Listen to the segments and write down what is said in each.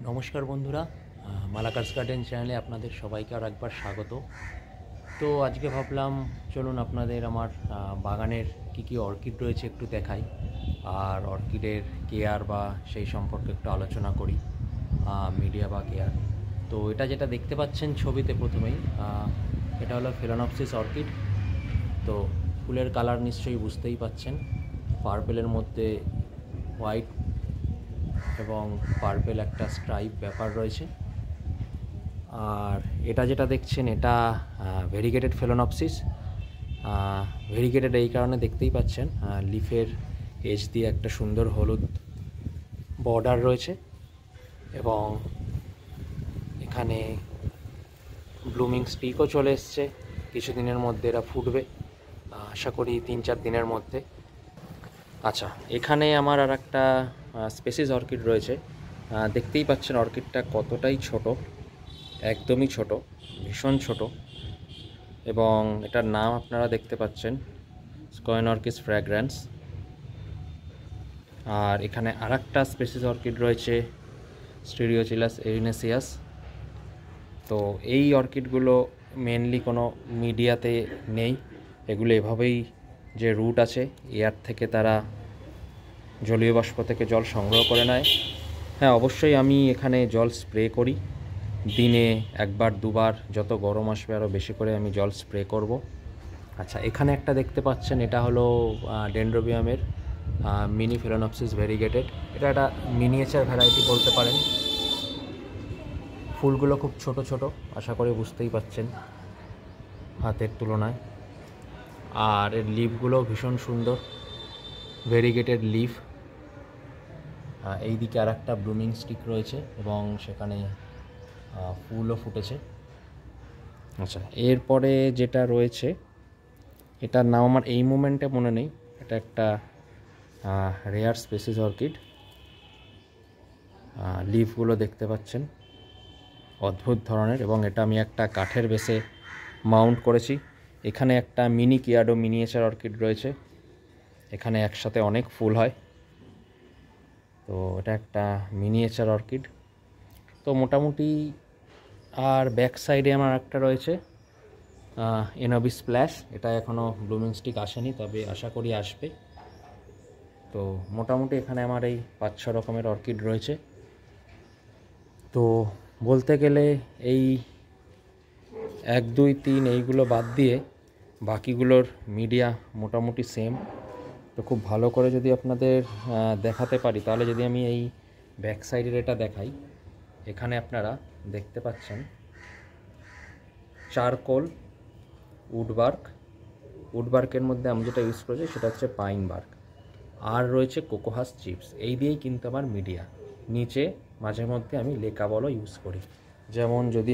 নমস্কার বন্ধুরা, মালাকার্স গার্ডেন চ্যানেলে আপনাদের সবাইকে আর একবার স্বাগত। তো আজকে ভাবলাম চলুন আপনাদের আমার বাগানের কী অর্কিড রয়েছে একটু দেখাই, আর অর্কিডের কেয়ার বা সেই সম্পর্কে একটু আলোচনা করি, মিডিয়া বা কেয়ার। তো এটা যেটা দেখতে পাচ্ছেন ছবিতে প্রথমেই, এটা হলো ফেলানোপসিস অর্কিড। তো ফুলের কালার নিশ্চয়ই বুঝতেই পাচ্ছেন, পার্পেলের মধ্যে হোয়াইট এবং পার্পেল একটা স্ট্রাইপ ব্যাপার রয়েছে। আর এটা যেটা দেখছেন এটা ভেরিগেটেড ফেলোনপসিস। ভেরিগেটেড এই কারণে দেখতেই পাচ্ছেন, লিফের এজ দিয়ে একটা সুন্দর হলুদ বর্ডার রয়েছে এবং এখানে ব্লুমিং স্টিকও চলে এসছে। কিছুদিনের মধ্যে এরা ফুটবে, আশা করি 3-4 দিনের মধ্যে। আচ্ছা, এখানে আমার আর একটা স্পেসিস অর্কিড রয়েছে। দেখতেই পাচ্ছেন অর্কিডটা কতটাই ছোট, একদমই ছোট, ভীষণ ছোট। এবং এটার নাম আপনারা দেখতে পাচ্ছেন, স্কোয়েনরকিস ফ্র্যাগ্র্যান্স। আর এখানে আর একটা স্পেসিস অর্কিড রয়েছে, স্টেরিওচিলাস এরিনেসিয়াস। তো এই অর্কিডগুলো মেনলি কোনো মিডিয়াতে নেই, এগুলো এভাবেই যে রুট আছে এয়ার থেকে তারা জলীয় বাষ্প থেকে জল সংগ্রহ করে নেয়। হ্যাঁ, অবশ্যই আমি এখানে জল স্প্রে করি, দিনে 1-2 বার, যত গরম আসবে আরও বেশি করে আমি জল স্প্রে করব। আচ্ছা, এখানে একটা দেখতে পাচ্ছেন, এটা হলো ডেনড্রোবিয়ামের মিনি ফেলোনপসিস ভেরিগেটেড। এটা একটা মিনিয়েচার ভ্যারাইটি বলতে পারেন। ফুলগুলো খুব ছোট ছোট, আশা করি বুঝতেই পাচ্ছেন হাতের তুলনায়। আর এর লিফগুলো ভীষণ সুন্দর, ভেরিগেটেড লিফ। এই দিকে আর একটা ব্লুমিং স্টিক রয়েছে এবং সেখানে ফুলও ফুটেছে। আচ্ছা, এরপরে যেটা রয়েছে এটার নাম আমার এই মোমেন্টে মনে নেই। এটা একটা রেয়ার স্পেসিস অর্কিড। লিফগুলো দেখতে পাচ্ছেন অদ্ভুত ধরনের, এবং এটা আমি একটা কাঠের বেসে মাউন্ট করেছি। এখানে একটা মিনি কিয়াডো মিনিয়েচার অর্কিড রয়েছে, এখানে একসাথে অনেক ফুল হয়। তো এটা একটা মিনিয়েচার অর্কিড। তো মোটামুটি আর ব্যাক সাইডে আমার একটা রয়েছে এনবি স্প্ল্যাশ। এটা এখনও ব্লুমিং স্টিক আসেনি, তবে আশা করি আসবে। তো মোটামুটি এখানে আমার এই 5-6 রকমের অর্কিড রয়েছে। তো বলতে গেলে এই 1, 2, 3 এইগুলো বাদ দিয়ে বাকিগুলোর মিডিয়া মোটামুটি সেম। তো খুব ভালো করে যদি আপনাদের দেখাতে পারি, তাহলে যদি আমি এই ব্যাক সাইডের এটা দেখাই, এখানে আপনারা দেখতে পাচ্ছেন চারকোল, উডবার্কের মধ্যে আমি যেটা ইউজ করেছি সেটা হচ্ছে পাইন বার্ক, আর রয়েছে কোকোহাস চিপস। এই দিয়েই কিন্তু আমার মিডিয়া। নিচে মাঝে মধ্যে আমি লেকা বলও ইউজ করি। যেমন যদি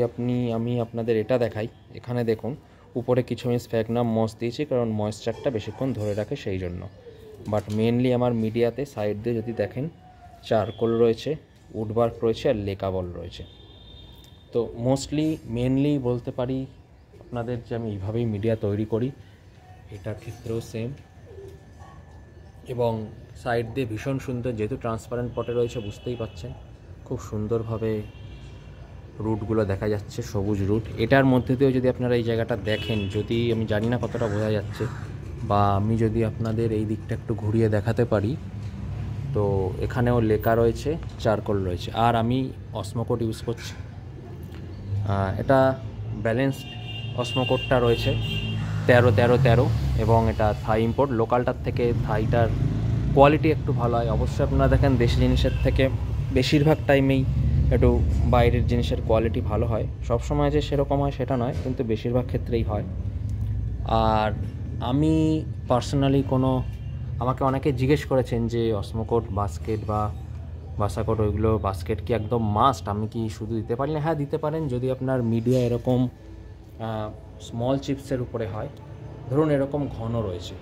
আমি আপনাদের এটা দেখাই, এখানে দেখুন উপরে কিছু আমি স্ফ্যাগনাম মস দিয়েছি, কারণ ময়েশ্চারটা বেশিক্ষণ ধরে রাখে সেই জন্য। বাট মেনলি আমার মিডিয়াতে সাইড দিয়ে যদি দেখেন, চারকোল রয়েছে, উডবার্ক রয়েছে, আর লেকা বল রয়েছে। তো মেনলি বলতে পারি আপনাদের যে আমি এইভাবেই মিডিয়া তৈরি করি, এটার ক্ষেত্রেও সেম। এবং সাইড দিয়ে ভীষণ সুন্দর, যেহেতু ট্রান্সপারেন্ট পটে রয়েছে বুঝতেই পাচ্ছেন, খুব সুন্দরভাবে রুটগুলো দেখা যাচ্ছে, সবুজ রুট। এটার মধ্যে দিয়েও যদি আপনারা এই জায়গাটা দেখেন, যদি আমি জানি না কতটা বোঝা যাচ্ছে, বা আমি যদি আপনাদের এই দিকটা একটু ঘুরিয়ে দেখাতে পারি, তো এখানেও লেকা রয়েছে, চারকোল রয়েছে, আর আমি অসমোকোট ইউজ করছি। এটা ব্যালেন্সড অসমোকোটটা রয়েছে 13-13-13, এবং এটা থাই ইম্পোর্ট। লোকালটার থেকে থাইটার কোয়ালিটি একটু ভালো হয়। অবশ্যই আপনারা দেখেন দেশি জিনিসের থেকে বেশিরভাগ টাইমেই একটু বাইরের জিনিসের কোয়ালিটি ভালো হয়। সব সময় যে সেরকম হয় সেটা নয়, কিন্তু বেশিরভাগ ক্ষেত্রেই হয়। আর আমি পার্সোনালি আমাকে অনেকে জিজ্ঞেস করেছেন যে অসমোকোট বাস্কেট বা বাসাকোট, ওইগুলো বাস্কেট কি একদম মাস্ট, আমি কি শুধু দিতে পারি না? হ্যাঁ, দিতে পারেন যদি আপনার মিডিয়া এরকম স্মল চিপসের উপরে হয়, ধরুন এরকম ঘন রয়েছে।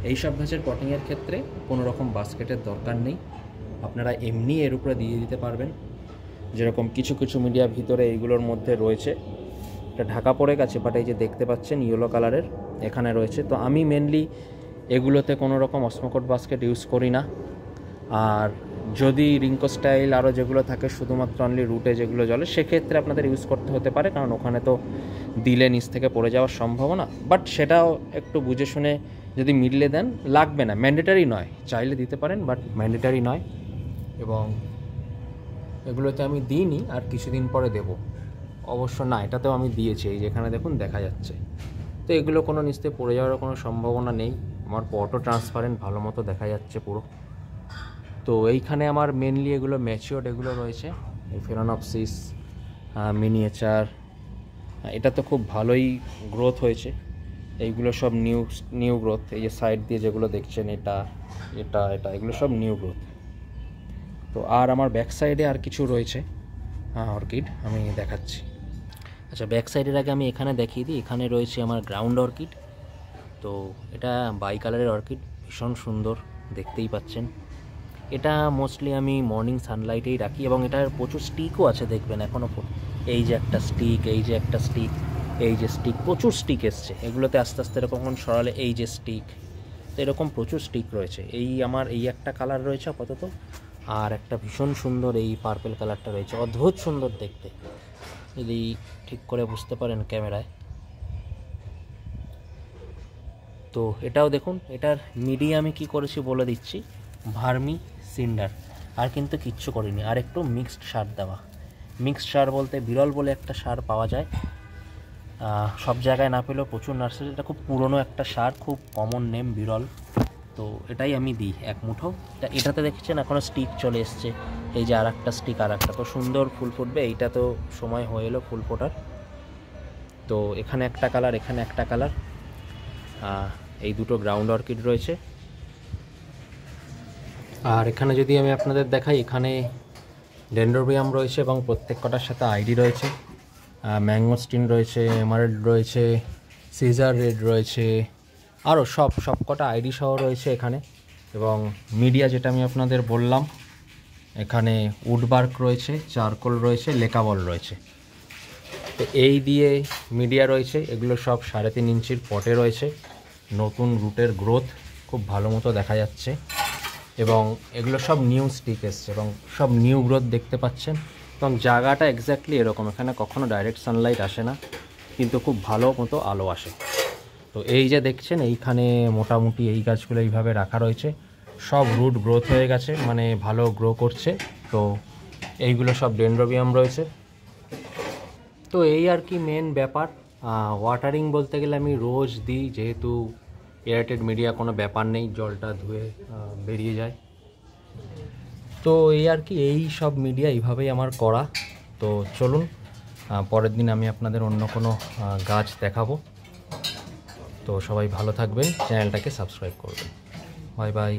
এইসব গাছের পটিংয়ের ক্ষেত্রে কোনো রকম বাস্কেটের দরকার নেই, আপনারা এমনি এর উপরে দিয়ে দিতে পারবেন। যেরকম কিছু কিছু মিডিয়া ভিতরে এইগুলোর মধ্যে রয়েছে, এটা ঢাকা পড়ে গেছে, বাট এই যে দেখতে পাচ্ছেন ইয়েলো কালারের এখানে রয়েছে। তো আমি মেনলি এগুলোতে কোনো রকম অসমোকোট বাস্কেট ইউজ করি না। আর যদি রিঙ্কো স্টাইল আরও যেগুলো থাকে শুধুমাত্র অনলি রুটে যেগুলো জ্বলে, সেক্ষেত্রে আপনাদের ইউজ করতে হতে পারে, কারণ ওখানে তো দিলে নিচ থেকে পড়ে যাওয়ার সম্ভাবনা। বাট সেটাও একটু বুঝে শুনে যদি মিডলে দেন, লাগবে না, ম্যান্ডেটারি নয়, চাইলে দিতে পারেন বাট ম্যান্ডেটারি নয়। এবং এগুলোতে আমি দিইনি, আর কিছুদিন পরে দেব অবশ্য। না, এটাতেও আমি দিয়েছি, এই যেখানে দেখুন দেখা যাচ্ছে। তো এগুলো কোনো নিচ থেকে পড়ে যাওয়ার কোনো সম্ভাবনা নেই, আমার পটও ট্রান্সপারেন্ট ভালো মতো দেখা যাচ্ছে পুরো। তো এইখানে আমার মেনলি এগুলো ম্যাচিওর্ড এগুলো রয়েছে, এই ফেরানপসিস, মিনিয়েচার, এটা তো খুব ভালোই গ্রোথ হয়েছে। এইগুলো সব নিউ গ্রোথ, এই যে সাইড দিয়ে যেগুলো দেখছেন, এটা এটা এটা এগুলো সব নিউ গ্রোথ। তো আর আমার ব্যাক সাইডে আর কিছু রয়েছে অর্কিড, আমি দেখাচ্ছি। আচ্ছা, ব্যাক সাইডের আগে আমি এখানে দেখিয়ে দিই। এখানে রয়েছে আমার গ্রাউন্ড অর্কিড। তো এটা বাই কালারের অর্কিড, ভীষণ সুন্দর, দেখতেই পাচ্ছেন। এটা মোস্টলি আমি মর্নিং সানলাইটেই রাখি, এবং এটার প্রচুর স্টিকও আছে, দেখবেন এখনও। এই যে একটা স্টিক, এই যে একটা স্টিক, এই যে স্টিক, প্রচুর স্টিক এসছে এগুলোতে। আস্তে আস্তে এরকম সরালে এই যে স্টিক, তো এরকম প্রচুর স্টিক রয়েছে। এই আমার এই একটা কালার রয়েছে আপাতত, আর একটা ভীষণ সুন্দর এই পার্পেল কালারটা রয়েছে, অদ্ভুত সুন্দর দেখতে, যদি ঠিক করে বুঝতে পারেন ক্যামেরায়। তো এটাও দেখুন, এটার মিডিয়ে আমি কী করেছি বলে দিচ্ছি। ভার্মি সিন্ডার, আর কিন্তু কিচ্ছু করিনি, আর একটু মিক্সড সার দেওয়া। মিক্সড সার বলতে বিরল বলে একটা সার পাওয়া যায়, সব জায়গায় না পেলেও প্রচুর নার্সারি, এটা খুব পুরনো একটা সার, খুব কমন নেম, বিরল। তো এটাই আমি দিই এক মুঠো। এটাতে দেখছেন এখনও স্টিক চলে এসছে, এই যে আর একটা স্টিক, আর একটা, তো সুন্দর ফুল ফুটবে। এইটা তো সময় হয়ে এলো ফুল ফোটার। তো এখানে একটা কালার, এখানে একটা কালার, এই দুটো গ্রাউন্ড অর্কিড রয়েছে। আর এখানে যদি আমি আপনাদের দেখাই, এখানে ডেন্ড্রোবিয়াম রয়েছে, এবং প্রত্যেক কটার সাথে আইডি রয়েছে। ম্যাঙ্গোস্টিন রয়েছে, এমারেল্ড রয়েছে, সিজার রেড রয়েছে, আরও সব কটা আইডি সহ রয়েছে এখানে। এবং মিডিয়া যেটা আমি আপনাদের বললাম, এখানে উডবার্ক রয়েছে, চারকোল রয়েছে, লেকাবল রয়েছে। তো এই দিয়ে মিডিয়া রয়েছে, এগুলো সব 3.5 ইঞ্চির পটে রয়েছে। নতুন রুটের গ্রোথ খুব ভালো মতো দেখা যাচ্ছে, এবং এগুলো সব নিউ স্টিক এসছে, এবং সব নিউ গ্রোথ দেখতে পাচ্ছেন। এবং জায়গাটা এক্স্যাক্টলি এরকম, এখানে কখনো ডাইরেক্ট সানলাইট আসে না, কিন্তু খুব ভালো মতো আলো আসে। তো এই যে দেখছেন, এইখানে মোটামুটি এই গাছগুলো এইভাবে রাখা রয়েছে, সব রুট গ্রোথ হয়ে গেছে, মানে ভালো গ্রো করছে। তো এইগুলো সব ডেন্ড্রোবিয়াম রয়েছে। তো এই আর কি মেন ব্যাপার। ওয়াটারিং বলতে গেলে আমি রোজ দিই, যেহেতু এয়ারটেড মিডিয়া কোনো ব্যাপার নেই, জলটা ধুয়ে বেরিয়ে যায়। তো এই আর কি, এই সব মিডিয়া এইভাবেই আমার করা। তো চলুন, পরের দিন আমি আপনাদের অন্য কোনো গাছ দেখাবো। তো সবাই ভালো থাকবেন, চ্যানেলটাকে সাবস্ক্রাইব করবেন। Bye bye.